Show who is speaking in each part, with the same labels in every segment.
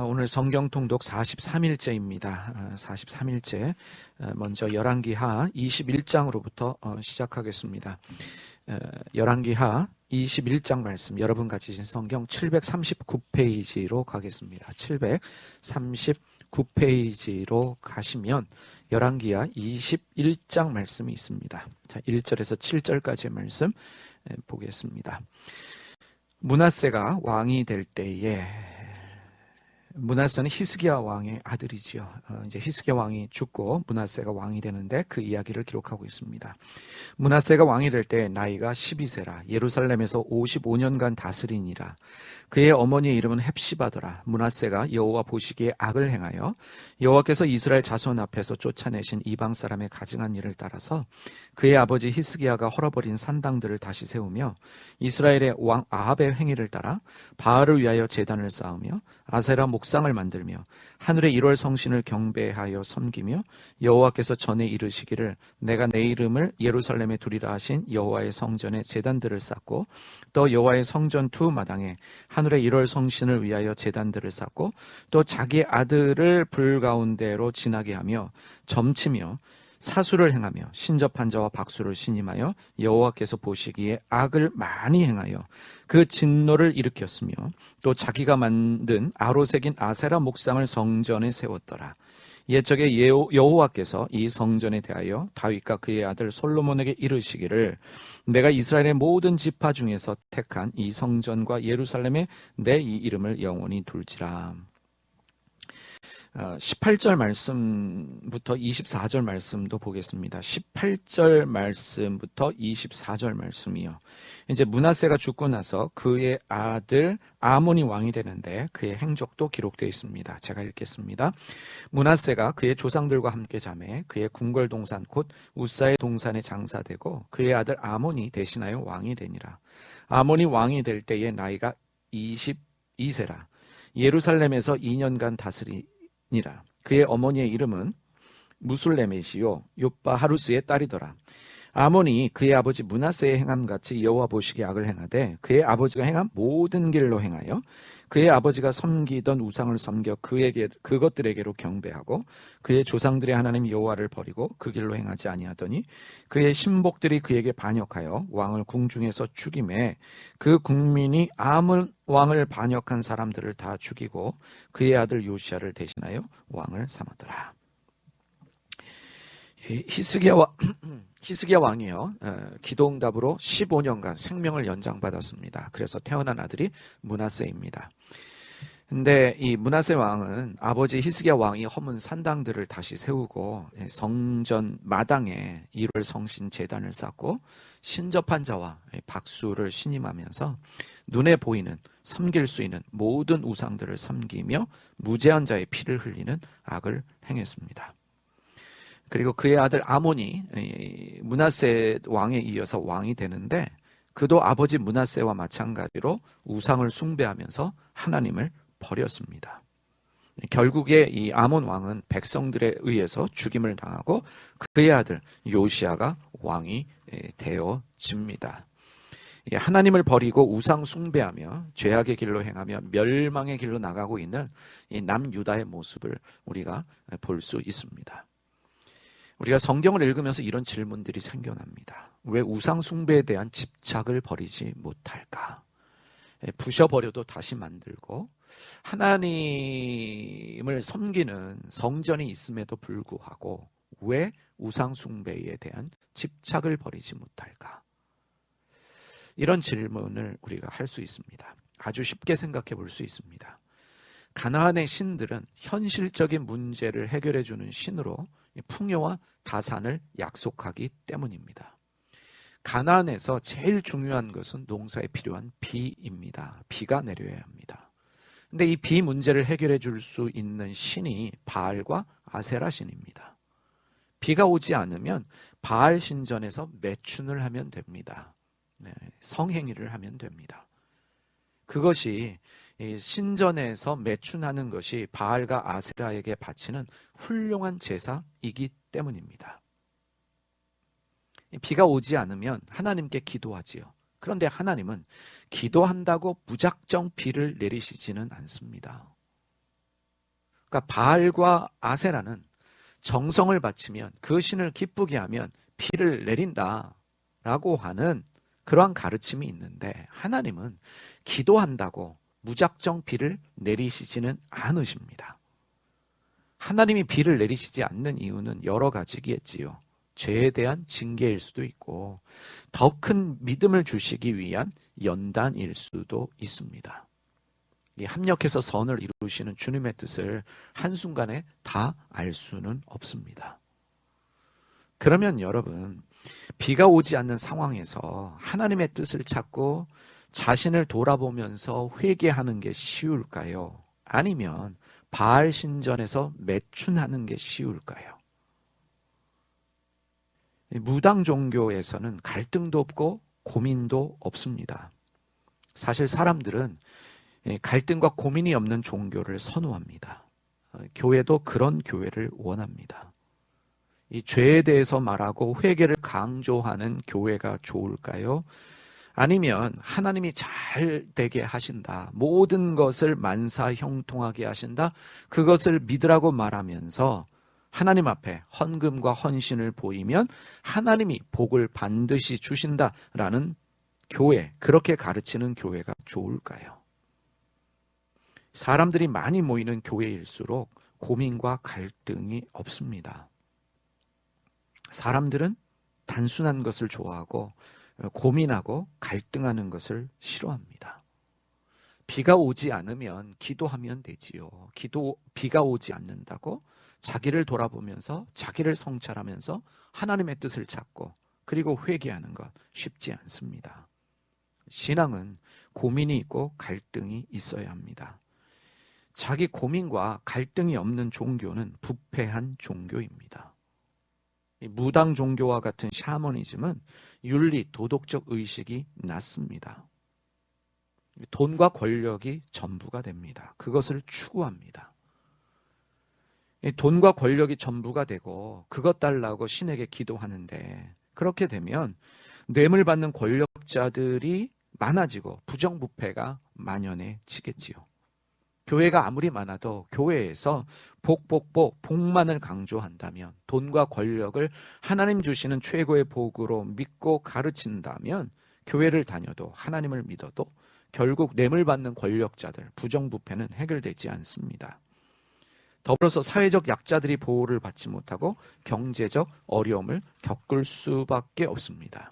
Speaker 1: 오늘 성경 통독 43일째입니다. 43일째. 먼저 열왕기하 21장으로부터 시작하겠습니다. 열왕기하 21장 말씀, 여러분 가지신 성경 739페이지로 가겠습니다. 739페이지로 가시면 열왕기하 21장 말씀이 있습니다. 자, 1절에서 7절까지의 말씀 보겠습니다. 므낫세가 왕이 될 때에, 므낫세는 히스기야 왕의 아들이지요. 이제 히스기야 왕이 죽고 므낫세가 왕이 되는데 그 이야기를 기록하고 있습니다. 므낫세가 왕이 될 때 나이가 12세라 예루살렘에서 55년간 다스리니라. 그의 어머니의 이름은 헵시바더라. 므낫세가 여호와 보시기에 악을 행하여 여호와께서 이스라엘 자손 앞에서 쫓아내신 이방 사람의 가증한 일을 따라서 그의 아버지 히스기야가 헐어버린 산당들을 다시 세우며 이스라엘의 왕 아합의 행위를 따라 바알을 위하여 제단을 쌓으며 아세라 목상을 만들며 하늘의 1월 성신을 경배하여 섬기며 여호와께서 전에 이르시기를 내가 내 이름을 예루살렘에 두리라 하신 여호와의 성전에 제단들을 쌓고 또 여호와의 성전 두 마당에 하늘의 1월 성신을 위하여 제단들을 쌓고 또 자기 아들을 불 가운데로 지나게 하며 점치며 사수를 행하며 신접한 자와 박수를 신임하여 여호와께서 보시기에 악을 많이 행하여 그 진노를 일으켰으며 또 자기가 만든 아로색인 아세라 목상을 성전에 세웠더라. 옛적에 여호와께서 이 성전에 대하여 다윗과 그의 아들 솔로몬에게 이르시기를 내가 이스라엘의 모든 지파 중에서 택한 이 성전과 예루살렘에 내 이 이름을 영원히 둘지라. 18절 말씀부터 24절 말씀도 보겠습니다. 18절 말씀부터 24절 말씀이요. 이제 므낫세가 죽고 나서 그의 아들 아몬이 왕이 되는데 그의 행적도 기록되어 있습니다. 제가 읽겠습니다. 므낫세가 그의 조상들과 함께 자매 그의 궁궐 동산 곧 우사의 동산에 장사되고 그의 아들 아몬이 대신하여 왕이 되니라. 아몬이 왕이 될 때의 나이가 22세라. 예루살렘에서 2년간 다스리니라. 그의 어머니의 이름은 무술레мет이요 요빠 하루스의 딸이더라. 아몬이 그의 아버지 므낫세의 행함같이 여호와 보시기에 악을 행하되 그의 아버지가 행한 모든 길로 행하여 그의 아버지가 섬기던 우상을 섬겨 그것들에게로 경배하고 그의 조상들의 하나님 여호와를 버리고 그 길로 행하지 아니하더니 그의 신복들이 그에게 반역하여 왕을 궁중에서 죽이매 그 국민이 아몬 왕을 반역한 사람들을 다 죽이고 그의 아들 요시야를 대신하여 왕을 삼았더라. 히스기야 왕이요 기도응답으로 15년간 생명을 연장받았습니다. 그래서 태어난 아들이 므낫세입니다. 근데 이 므낫세 왕은 아버지 히스기야 왕이 허문 산당들을 다시 세우고 성전 마당에 1월 성신 제단을 쌓고 신접한 자와 박수를 신임하면서 눈에 보이는 섬길 수 있는 모든 우상들을 섬기며 무죄한 자의 피를 흘리는 악을 행했습니다. 그리고 그의 아들 아몬이 므낫세 왕에 이어서 왕이 되는데 그도 아버지 므낫세와 마찬가지로 우상을 숭배하면서 하나님을 버렸습니다. 결국에 이 아몬 왕은 백성들에 의해서 죽임을 당하고 그의 아들 요시야가 왕이 되어집니다. 하나님을 버리고 우상 숭배하며 죄악의 길로 행하며 멸망의 길로 나가고 있는 이 남유다의 모습을 우리가 볼 수 있습니다. 우리가 성경을 읽으면서 이런 질문들이 생겨납니다. 왜 우상 숭배에 대한 집착을 버리지 못할까? 부셔버려도 다시 만들고 하나님을 섬기는 성전이 있음에도 불구하고 왜 우상 숭배에 대한 집착을 버리지 못할까? 이런 질문을 우리가 할 수 있습니다. 아주 쉽게 생각해 볼 수 있습니다. 가나안의 신들은 현실적인 문제를 해결해 주는 신으로 풍요와 다산을 약속하기 때문입니다. 가나안에서 제일 중요한 것은 농사에 필요한 비입니다. 비가 내려야 합니다. 근데 이 비 문제를 해결해 줄 수 있는 신이 바알과 아세라 신입니다. 비가 오지 않으면 바알 신전에서 매춘을 하면 됩니다. 성행위를 하면 됩니다. 그것이 신전에서 매춘하는 것이 바알과 아세라에게 바치는 훌륭한 제사이기 때문입니다. 비가 오지 않으면 하나님께 기도하지요. 그런데 하나님은 기도한다고 무작정 비를 내리시지는 않습니다. 그러니까 바알과 아세라는 정성을 바치면 그 신을 기쁘게 하면 비를 내린다라고 하는 그러한 가르침이 있는데 하나님은 기도한다고 무작정 비를 내리시지는 않으십니다. 하나님이 비를 내리시지 않는 이유는 여러 가지겠지요. 죄에 대한 징계일 수도 있고 더 큰 믿음을 주시기 위한 연단일 수도 있습니다. 합력해서 선을 이루시는 주님의 뜻을 한순간에 다 알 수는 없습니다. 그러면 여러분, 비가 오지 않는 상황에서 하나님의 뜻을 찾고 자신을 돌아보면서 회개하는 게 쉬울까요? 아니면 바알 신전에서 매춘하는 게 쉬울까요? 무당 종교에서는 갈등도 없고 고민도 없습니다. 사실 사람들은 갈등과 고민이 없는 종교를 선호합니다. 교회도 그런 교회를 원합니다. 이 죄에 대해서 말하고 회개를 강조하는 교회가 좋을까요? 아니면 하나님이 잘 되게 하신다, 모든 것을 만사형통하게 하신다, 그것을 믿으라고 말하면서 하나님 앞에 헌금과 헌신을 보이면 하나님이 복을 반드시 주신다라는 교회, 그렇게 가르치는 교회가 좋을까요? 사람들이 많이 모이는 교회일수록 고민과 갈등이 없습니다. 사람들은 단순한 것을 좋아하고 고민하고 갈등하는 것을 싫어합니다. 비가 오지 않으면 기도하면 되지요. 비가 오지 않는다고 자기를 돌아보면서 자기를 성찰하면서 하나님의 뜻을 찾고 그리고 회개하는 것 쉽지 않습니다. 신앙은 고민이 있고 갈등이 있어야 합니다. 자기 고민과 갈등이 없는 종교는 부패한 종교입니다. 무당 종교와 같은 샤머니즘은 윤리, 도덕적 의식이 낮습니다. 돈과 권력이 전부가 됩니다. 그것을 추구합니다. 돈과 권력이 전부가 되고 그것 달라고 신에게 기도하는데 그렇게 되면 뇌물 받는 권력자들이 많아지고 부정부패가 만연해지겠지요. 교회가 아무리 많아도 교회에서 복만을 강조한다면 돈과 권력을 하나님 주시는 최고의 복으로 믿고 가르친다면 교회를 다녀도 하나님을 믿어도 결국 뇌물 받는 권력자들, 부정부패는 해결되지 않습니다. 더불어서 사회적 약자들이 보호를 받지 못하고 경제적 어려움을 겪을 수밖에 없습니다.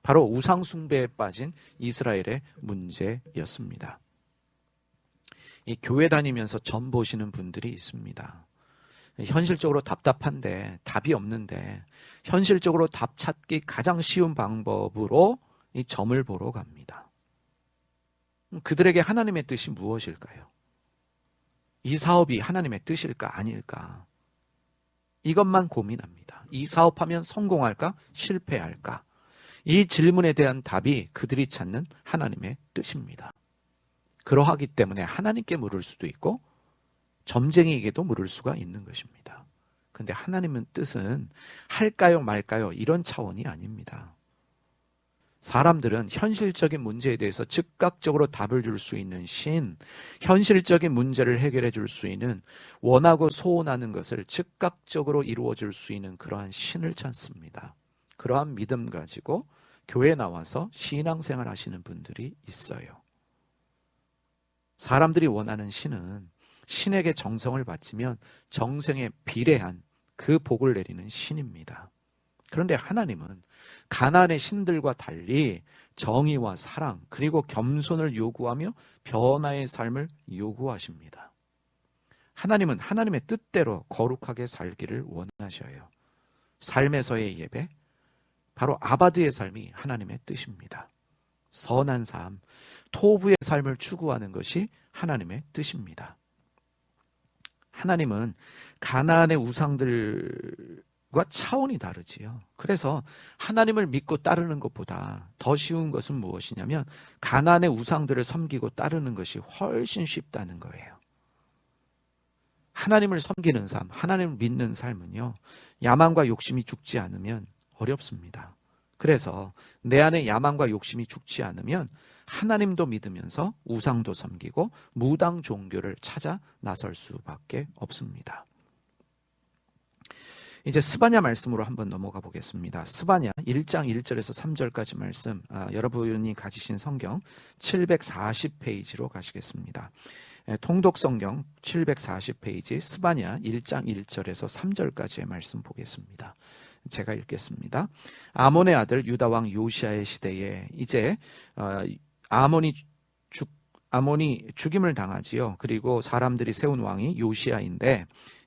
Speaker 1: 바로 우상 숭배에 빠진 이스라엘의 문제였습니다. 이 교회 다니면서 점 보시는 분들이 있습니다. 현실적으로 답답한데 답이 없는데 현실적으로 답 찾기 가장 쉬운 방법으로 이 점을 보러 갑니다. 그들에게 하나님의 뜻이 무엇일까요? 이 사업이 하나님의 뜻일까 아닐까? 이것만 고민합니다. 이 사업하면 성공할까 실패할까? 이 질문에 대한 답이 그들이 찾는 하나님의 뜻입니다. 그러하기 때문에 하나님께 물을 수도 있고 점쟁이에게도 물을 수가 있는 것입니다. 그런데 하나님의 뜻은 할까요 말까요 이런 차원이 아닙니다. 사람들은 현실적인 문제에 대해서 즉각적으로 답을 줄 수 있는 신, 현실적인 문제를 해결해 줄 수 있는 원하고 소원하는 것을 즉각적으로 이루어 줄 수 있는 그러한 신을 찾습니다. 그러한 믿음 가지고 교회에 나와서 신앙생활 하시는 분들이 있어요. 사람들이 원하는 신은 신에게 정성을 바치면 정성에 비례한 그 복을 내리는 신입니다. 그런데 하나님은 가나안의 신들과 달리 정의와 사랑 그리고 겸손을 요구하며 변화의 삶을 요구하십니다. 하나님은 하나님의 뜻대로 거룩하게 살기를 원하셔요. 삶에서의 예배, 바로 아바드의 삶이 하나님의 뜻입니다. 선한 삶, 토부의 삶을 추구하는 것이 하나님의 뜻입니다. 하나님은 가나안의 우상들과 차원이 다르지요. 그래서 하나님을 믿고 따르는 것보다 더 쉬운 것은 무엇이냐면 가나안의 우상들을 섬기고 따르는 것이 훨씬 쉽다는 거예요. 하나님을 섬기는 삶, 하나님을 믿는 삶은요, 야망과 욕심이 죽지 않으면 어렵습니다. 그래서 내 안에 야망과 욕심이 죽지 않으면 하나님도 믿으면서 우상도 섬기고 무당 종교를 찾아 나설 수밖에 없습니다. 이제 스바냐 말씀으로 한번 넘어가 보겠습니다. 스바냐 1장 1절에서 3절까지 말씀, 여러분이 가지신 성경 740페이지로 가시겠습니다. 통독 성경 740페이지 스바냐 1장 1절에서 3절까지의 말씀 보겠습니다. 제가 읽겠습니다. 아몬의 아들 유다 왕 요시아의 시대에 이제 아몬이 죽임을 당하지요. 그리고 사람들이 세운 왕이 요시아인데,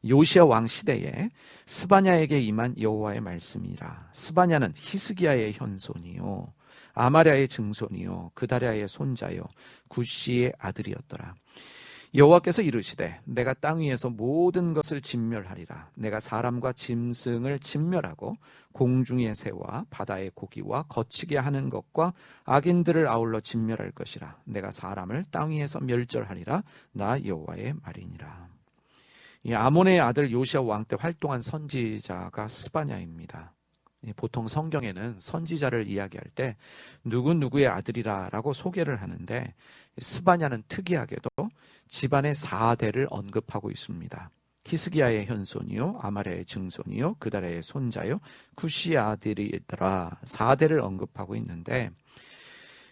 Speaker 1: 요시아 왕 시대에 스바냐에게 임한 여호와의 말씀이라. 스바냐는 히스기야의 현손이요 아마랴의 증손이요 그다랴의 손자요 구시의 아들이었더라. 여호와께서 이르시되 내가 땅 위에서 모든 것을 진멸하리라. 내가 사람과 짐승을 진멸하고 공중의 새와 바다의 고기와 거치게 하는 것과 악인들을 아울러 진멸할 것이라. 내가 사람을 땅 위에서 멸절하리라. 나 여호와의 말이니라. 이 아몬의 아들 요시아 왕 때 활동한 선지자가 스바냐입니다. 보통 성경에는 선지자를 이야기할 때 누구누구의 아들이라고 소개를 하는데, 스바냐는 특이하게도 집안의 4대를 언급하고 있습니다. 히스기야의 현손이요 아마랴의 증손이요 그다랴의 손자요 구시의 아들이더라. 4대를 언급하고 있는데,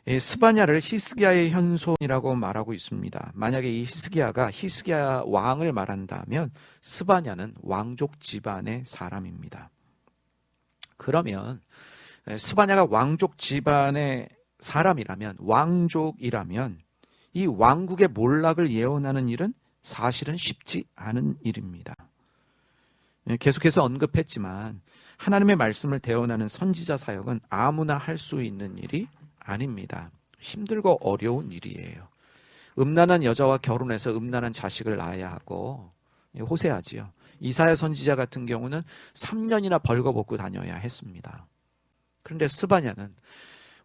Speaker 1: 스바냐를 히스기야의 현손이라고 말하고 있습니다. 만약에 이 히스기야가 히스기야 왕을 말한다면 스바냐는 왕족 집안의 사람입니다. 그러면 스바냐가 왕족 집안의 사람이라면, 왕족이라면 이 왕국의 몰락을 예언하는 일은 사실은 쉽지 않은 일입니다. 계속해서 언급했지만 하나님의 말씀을 대언하는 선지자 사역은 아무나 할 수 있는 일이 아닙니다. 힘들고 어려운 일이에요. 음란한 여자와 결혼해서 음란한 자식을 낳아야 하고, 호세아지요. 이사야 선지자 같은 경우는 3년이나 벌거벗고 다녀야 했습니다. 그런데 스바냐는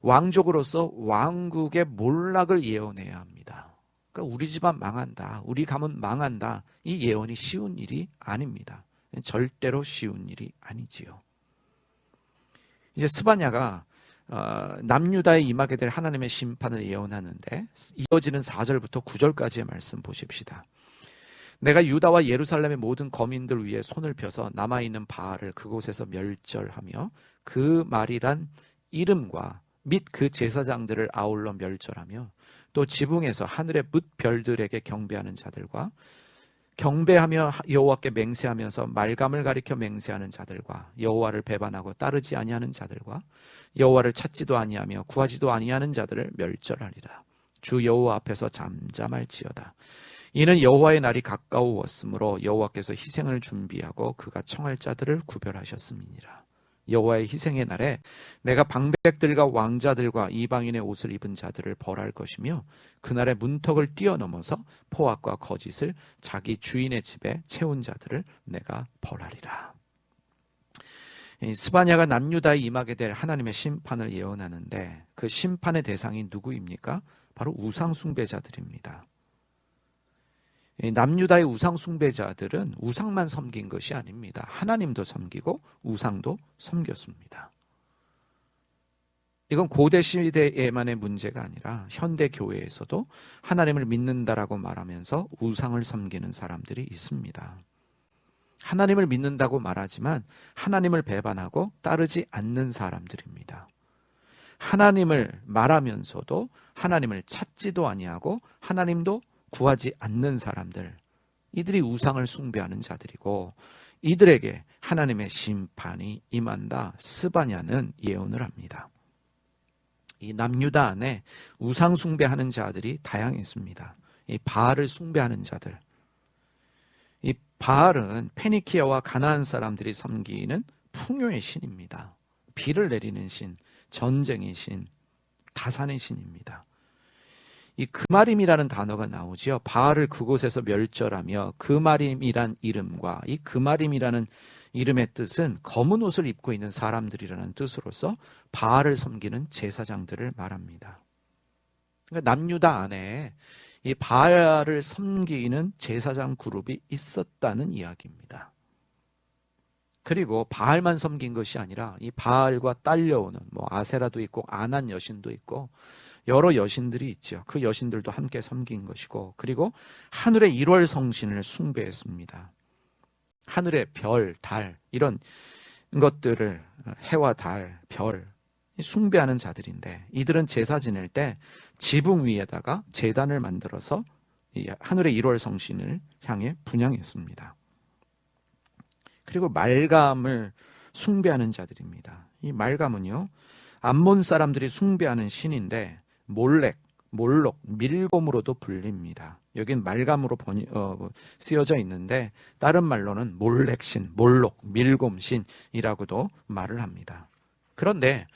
Speaker 1: 왕족으로서 왕국의 몰락을 예언해야 합니다. 그러니까 우리 집안 망한다, 우리 가문 망한다, 이 예언이 쉬운 일이 아닙니다. 절대로 쉬운 일이 아니지요. 이제 스바냐가 남유다에 임하게 될 하나님의 심판을 예언하는데, 이어지는 4절부터 9절까지의 말씀 보십시다. 내가 유다와 예루살렘의 모든 거민들 위에 손을 펴서 남아있는 바알을 그곳에서 멸절하며 그 말이란 이름과 및 그 제사장들을 아울러 멸절하며, 또 지붕에서 하늘의 뭇별들에게 경배하는 자들과 경배하며 여호와께 맹세하면서 말감을 가리켜 맹세하는 자들과 여호와를 배반하고 따르지 아니하는 자들과 여호와를 찾지도 아니하며 구하지도 아니하는 자들을 멸절하리라. 주 여호와 앞에서 잠잠할지어다. 이는 여호와의 날이 가까우었으므로 여호와께서 희생을 준비하고 그가 청할 자들을 구별하셨음이니라. 여호와의 희생의 날에 내가 방백들과 왕자들과 이방인의 옷을 입은 자들을 벌할 것이며, 그날의 문턱을 뛰어넘어서 포악과 거짓을 자기 주인의 집에 채운 자들을 내가 벌하리라. 스바냐가 남유다에 임하게 될 하나님의 심판을 예언하는데, 그 심판의 대상이 누구입니까? 바로 우상 숭배자들입니다. 남유다의 우상 숭배자들은 우상만 섬긴 것이 아닙니다. 하나님도 섬기고 우상도 섬겼습니다. 이건 고대 시대에만의 문제가 아니라 현대 교회에서도 하나님을 믿는다라고 말하면서 우상을 섬기는 사람들이 있습니다. 하나님을 믿는다고 말하지만 하나님을 배반하고 따르지 않는 사람들입니다. 하나님을 말하면서도 하나님을 찾지도 아니하고 하나님도 구하지 않는 사람들, 이들이 우상을 숭배하는 자들이고, 이들에게 하나님의 심판이 임한다. 스바냐는 예언을 합니다. 이 남유다 안에 우상 숭배하는 자들이 다양했습니다. 이 바알을 숭배하는 자들, 이 바알은 페니키아와 가나안 사람들이 섬기는 풍요의 신입니다. 비를 내리는 신, 전쟁의 신, 다산의 신입니다. 이 그마림이라는 단어가 나오지요. 바알을 그곳에서 멸절하며 그마림이란 이름과 이 그마림이라는 이름의 뜻은 검은 옷을 입고 있는 사람들이라는 뜻으로서 바알을 섬기는 제사장들을 말합니다. 그러니까 남유다 안에 이 바알을 섬기는 제사장 그룹이 있었다는 이야기입니다. 그리고 바알만 섬긴 것이 아니라 이 바알과 딸려오는 아세라도 있고 아난 여신도 있고 여러 여신들이 있죠. 그 여신들도 함께 섬긴 것이고, 그리고 하늘의 1월 성신을 숭배했습니다. 하늘의 별, 달 이런 것들을, 해와 달, 별 숭배하는 자들인데, 이들은 제사 지낼 때 지붕 위에다가 제단을 만들어서 이 하늘의 1월 성신을 향해 분향했습니다. 그리고 말감을 숭배하는 자들입니다. 이 말감은요, 암몬 사람들이 숭배하는 신인데 몰렉, 몰록, 밀곰으로도 불립니다. 여긴 말감으로 쓰여져 있는데 다른 말로는 몰렉신, 몰록, 밀곰신이라고도 말을 합니다. 그런데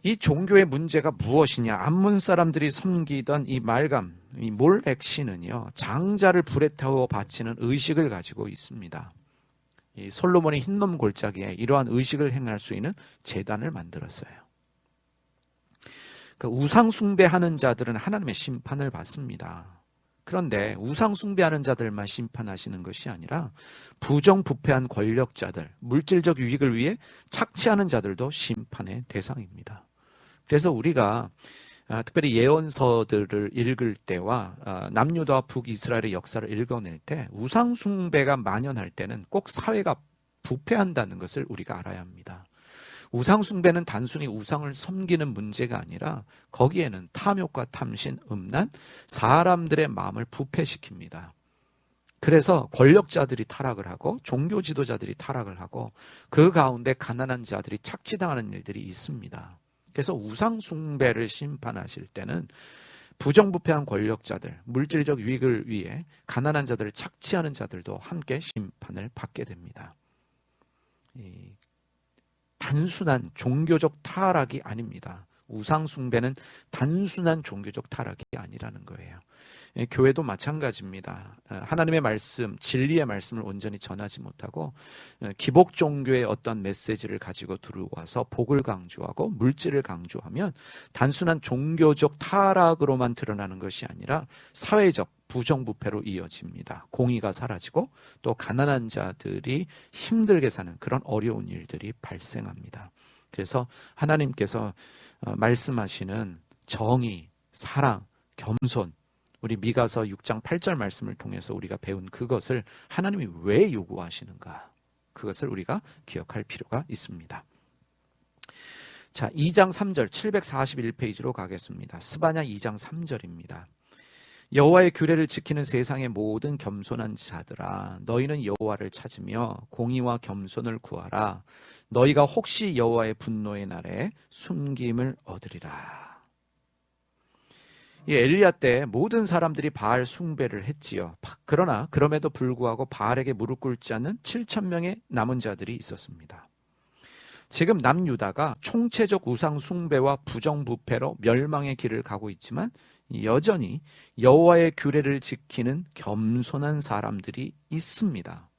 Speaker 1: 이 종교의 문제가 무엇이냐? 암몬 사람들이 섬기던 이 말감, 이 몰렉신은요, 장자를 불에 태워 바치는 의식을 가지고 있습니다. 이 솔로몬이 흰놈 골짜기에 이러한 의식을 행할 수 있는 제단을 만들었어요. 그 우상 숭배하는 자들은 하나님의 심판을 받습니다. 그런데 우상 숭배하는 자들만 심판하시는 것이 아니라 부정부패한 권력자들, 물질적 유익을 위해 착취하는 자들도 심판의 대상입니다. 그래서 우리가 특별히 예언서들을 읽을 때와 남유다와 북이스라엘의 역사를 읽어낼 때 우상 숭배가 만연할 때는 꼭 사회가 부패한다는 것을 우리가 알아야 합니다. 우상 숭배는 단순히 우상을 섬기는 문제가 아니라 거기에는 탐욕과 탐신, 음란, 사람들의 마음을 부패시킵니다. 그래서 권력자들이 타락을 하고 종교 지도자들이 타락을 하고 그 가운데 가난한 자들이 착취당하는 일들이 있습니다. 그래서 우상 숭배를 심판하실 때는 부정부패한 권력자들, 물질적 유익을 위해 가난한 자들을 착취하는 자들도 함께 심판을 받게 됩니다. 단순한 종교적 타락이 아닙니다. 우상 숭배는 단순한 종교적 타락이 아니라는 거예요. 교회도 마찬가지입니다. 하나님의 말씀, 진리의 말씀을 온전히 전하지 못하고 기복 종교의 어떤 메시지를 가지고 들어와서 복을 강조하고 물질을 강조하면 단순한 종교적 타락으로만 드러나는 것이 아니라 사회적 부정부패로 이어집니다. 공의가 사라지고 또 가난한 자들이 힘들게 사는 그런 어려운 일들이 발생합니다. 그래서 하나님께서 말씀하시는 정의, 사랑, 겸손, 우리 미가서 6장 8절 말씀을 통해서 우리가 배운 그것을 하나님이 왜 요구하시는가? 그것을 우리가 기억할 필요가 있습니다. 자, 2장 3절 741페이지로 가겠습니다. 스바냐 2장 3절입니다. 여호와의 규례를 지키는 세상의 모든 겸손한 자들아, 너희는 여호와를 찾으며 공의와 겸손을 구하라. 너희가 혹시 여호와의 분노의 날에 숨김을 얻으리라. 이 엘리야 때 모든 사람들이 바알 숭배를 했지요. 그러나 그럼에도 불구하고 바알에게 무릎 꿇지 않는 7,000명의 남은 자들이 있었습니다. 지금 남유다가 총체적 우상 숭배와 부정부패로 멸망의 길을 가고 있지만 여전히 여호와의 규례를 지키는 겸손한 사람들이 있습니다.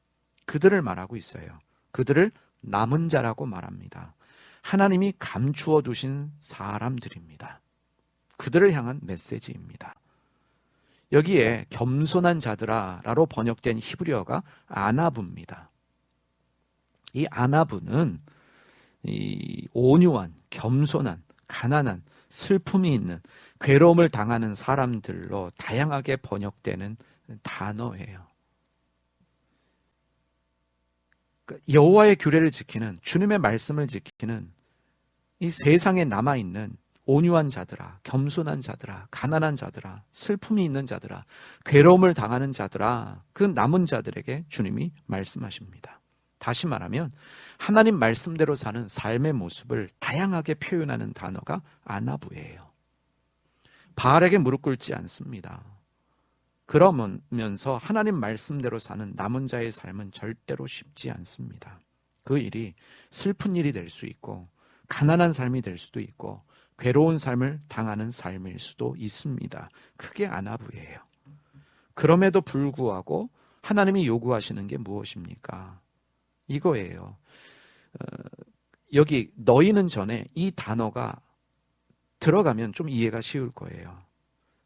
Speaker 1: 그들을 말하고 있어요. 그들을 남은 자라고 말합니다. 하나님이 감추어 두신 사람들입니다. 그들을 향한 메시지입니다. 여기에 겸손한 자들아라로 번역된 히브리어가 아나부입니다. 이 아나부는 이 온유한, 겸손한, 가난한, 슬픔이 있는, 괴로움을 당하는 사람들로 다양하게 번역되는 단어예요. 여호와의 규례를 지키는, 주님의 말씀을 지키는 이 세상에 남아있는 온유한 자들아, 겸손한 자들아, 가난한 자들아, 슬픔이 있는 자들아, 괴로움을 당하는 자들아, 그 남은 자들에게 주님이 말씀하십니다. 다시 말하면 하나님 말씀대로 사는 삶의 모습을 다양하게 표현하는 단어가 아나부예요. 바알에게 무릎 꿇지 않습니다. 그러면서 하나님 말씀대로 사는 남은 자의 삶은 절대로 쉽지 않습니다. 그 일이 슬픈 일이 될 수 있고 가난한 삶이 될 수도 있고 괴로운 삶을 당하는 삶일 수도 있습니다. 그게 아나부예요. 그럼에도 불구하고 하나님이 요구하시는 게 무엇입니까? 이거예요. 여기 너희는 전에 이 단어가 들어가면 좀 이해가 쉬울 거예요.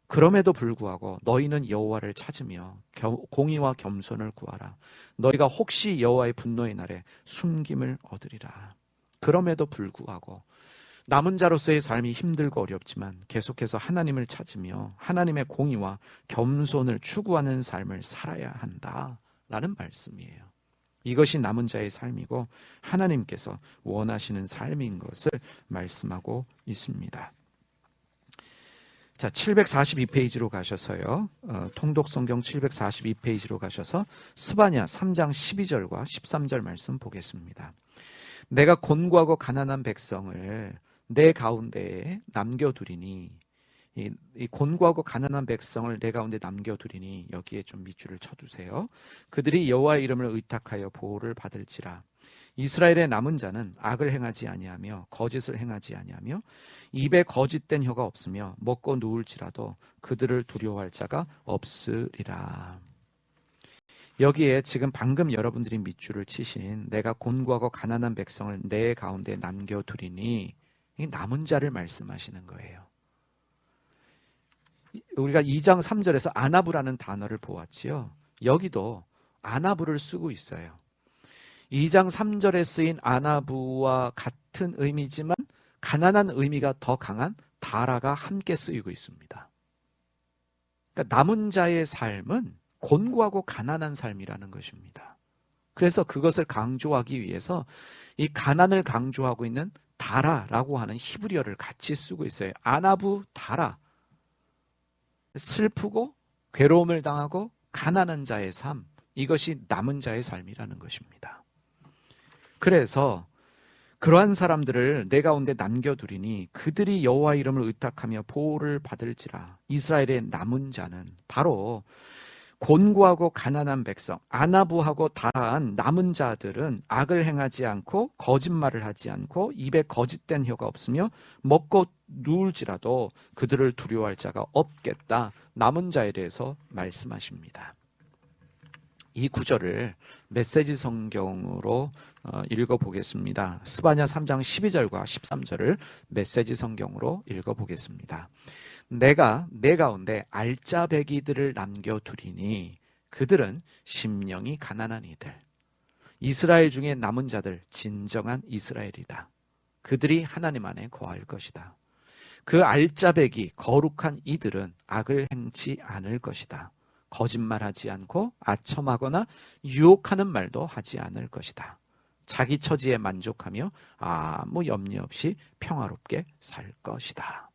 Speaker 1: 그럼에도 불구하고 너희는 여호와를 찾으며 공의와 겸손을 구하라. 너희가 혹시 여호와의 분노의 날에 숨김을 얻으리라. 그럼에도 불구하고 남은 자로서의 삶이 힘들고 어렵지만 계속해서 하나님을 찾으며 하나님의 공의와 겸손을 추구하는 삶을 살아야 한다라는 말씀이에요. 이것이 남은 자의 삶이고 하나님께서 원하시는 삶인 것을 말씀하고 있습니다. 자, 742페이지로 가셔서요. 통독성경 742페이지로 가셔서 스바냐 3장 12절과 13절 말씀 보겠습니다. 내가 곤고하고 가난한 백성을 내 가운데에 남겨두리니, 이 곤고하고 가난한 백성을 내 가운데 남겨두리니, 여기에 좀 밑줄을 쳐두세요. 그들이 여호와의 이름을 의탁하여 보호를 받을지라. 이스라엘의 남은 자는 악을 행하지 아니하며 거짓을 행하지 아니하며 입에 거짓된 혀가 없으며 먹고 누울지라도 그들을 두려워할 자가 없으리라. 여기에 지금 방금 여러분들이 밑줄을 치신 내가 곤고하고 가난한 백성을 내 가운데 남겨두리니, 이 남은 자를 말씀하시는 거예요. 우리가 2장 3절에서 아나부라는 단어를 보았지요. 여기도 아나부를 쓰고 있어요. 2장 3절에 쓰인 아나부와 같은 의미지만 가난한 의미가 더 강한 다라가 함께 쓰이고 있습니다. 그러니까 남은 자의 삶은 곤고하고 가난한 삶이라는 것입니다. 그래서 그것을 강조하기 위해서 이 가난을 강조하고 있는 다라라고 하는 히브리어를 같이 쓰고 있어요. 아나부 다라. 슬프고 괴로움을 당하고 가난한 자의 삶, 이것이 남은 자의 삶이라는 것입니다. 그래서 그러한 사람들을 내 가운데 남겨두리니 그들이 여호와 이름을 의탁하며 보호를 받을지라. 이스라엘의 남은 자는 바로 곤고하고 가난한 백성, 아나부하고 다라한 남은 자들은 악을 행하지 않고 거짓말을 하지 않고 입에 거짓된 혀가 없으며 먹고 누울지라도 그들을 두려워할 자가 없겠다. 남은 자에 대해서 말씀하십니다. 이 구절을 메시지 성경으로 읽어보겠습니다. 스바냐 3장 12절과 13절을 메시지 성경으로 읽어보겠습니다. 내가 내 가운데 알짜배기들을 남겨두리니 그들은 심령이 가난한 이들, 이스라엘 중에 남은 자들, 진정한 이스라엘이다. 그들이 하나님 안에 거할 것이다. 그 알짜배기 거룩한 이들은 악을 행치 않을 것이다. 거짓말하지 않고 아첨하거나 유혹하는 말도 하지 않을 것이다. 자기 처지에 만족하며 아무 염려 없이 평화롭게 살 것이다.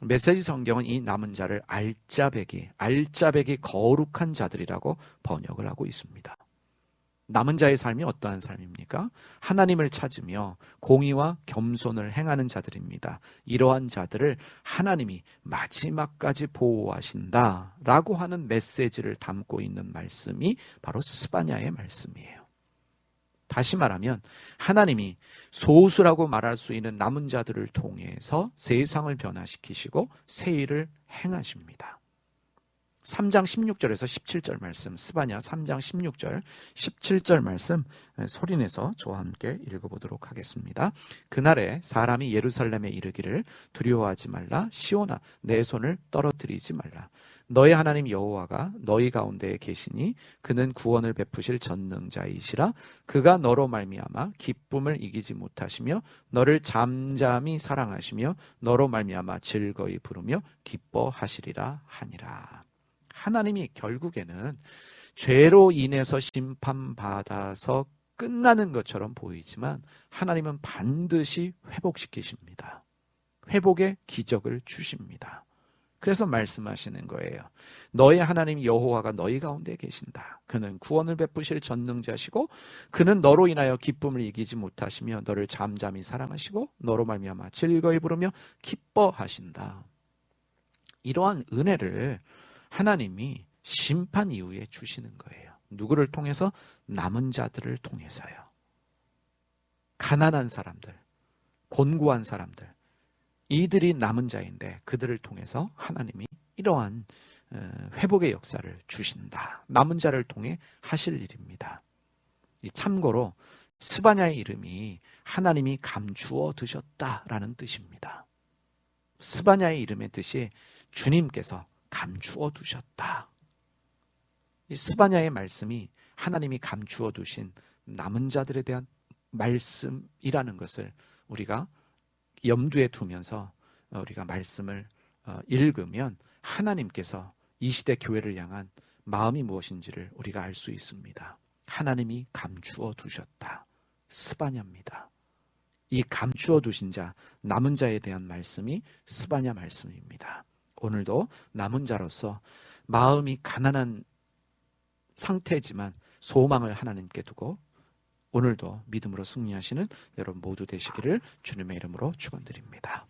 Speaker 1: 메시지 성경은 이 남은 자를 알짜배기 거룩한 자들이라고 번역을 하고 있습니다. 남은 자의 삶이 어떠한 삶입니까? 하나님을 찾으며 공의와 겸손을 행하는 자들입니다. 이러한 자들을 하나님이 마지막까지 보호하신다라고 하는 메시지를 담고 있는 말씀이 바로 스바냐의 말씀이에요. 다시 말하면 하나님이 소수라고 말할 수 있는 남은 자들을 통해서 세상을 변화시키시고 새 일을 행하십니다. 3장 16절에서 17절 말씀, 스바냐 3장 16절, 17절 말씀 소리내서 저와 함께 읽어보도록 하겠습니다. 그날에 사람이 예루살렘에 이르기를 두려워하지 말라. 시온아 내 손을 떨어뜨리지 말라. 너희 하나님 여호와가 너희 가운데에 계시니 그는 구원을 베푸실 전능자이시라. 그가 너로 말미암아 기쁨을 이기지 못하시며 너를 잠잠히 사랑하시며 너로 말미암아 즐거이 부르며 기뻐하시리라 하니라. 하나님이 결국에는 죄로 인해서 심판받아서 끝나는 것처럼 보이지만 하나님은 반드시 회복시키십니다. 회복의 기적을 주십니다. 그래서 말씀하시는 거예요. 너의 하나님 여호와가 너희 가운데 계신다. 그는 구원을 베푸실 전능자시고 그는 너로 인하여 기쁨을 이기지 못하시며 너를 잠잠히 사랑하시고 너로 말미암아 즐거이 부르며 기뻐하신다. 이러한 은혜를 하나님이 심판 이후에 주시는 거예요. 누구를 통해서? 남은 자들을 통해서요. 가난한 사람들, 곤고한 사람들, 이들이 남은 자인데 그들을 통해서 하나님이 이러한 회복의 역사를 주신다. 남은 자를 통해 하실 일입니다. 참고로 스바냐의 이름이 하나님이 감추어 두셨다라는 뜻입니다. 스바냐의 이름의 뜻이 주님께서 감추어 두셨다. 이 스바냐의 말씀이 하나님이 감추어 두신 남은 자들에 대한 말씀이라는 것을 우리가 염두에 두면서 우리가 말씀을 읽으면 하나님께서 이 시대 교회를 향한 마음이 무엇인지를 우리가 알 수 있습니다. 하나님이 감추어 두셨다. 스바냐입니다. 이 감추어 두신 자, 남은 자에 대한 말씀이 스바냐 말씀입니다. 오늘도 남은 자로서 마음이 가난한 상태지만 소망을 하나님께 두고 오늘도 믿음으로 승리하시는 여러분 모두 되시기를 주님의 이름으로 축원드립니다.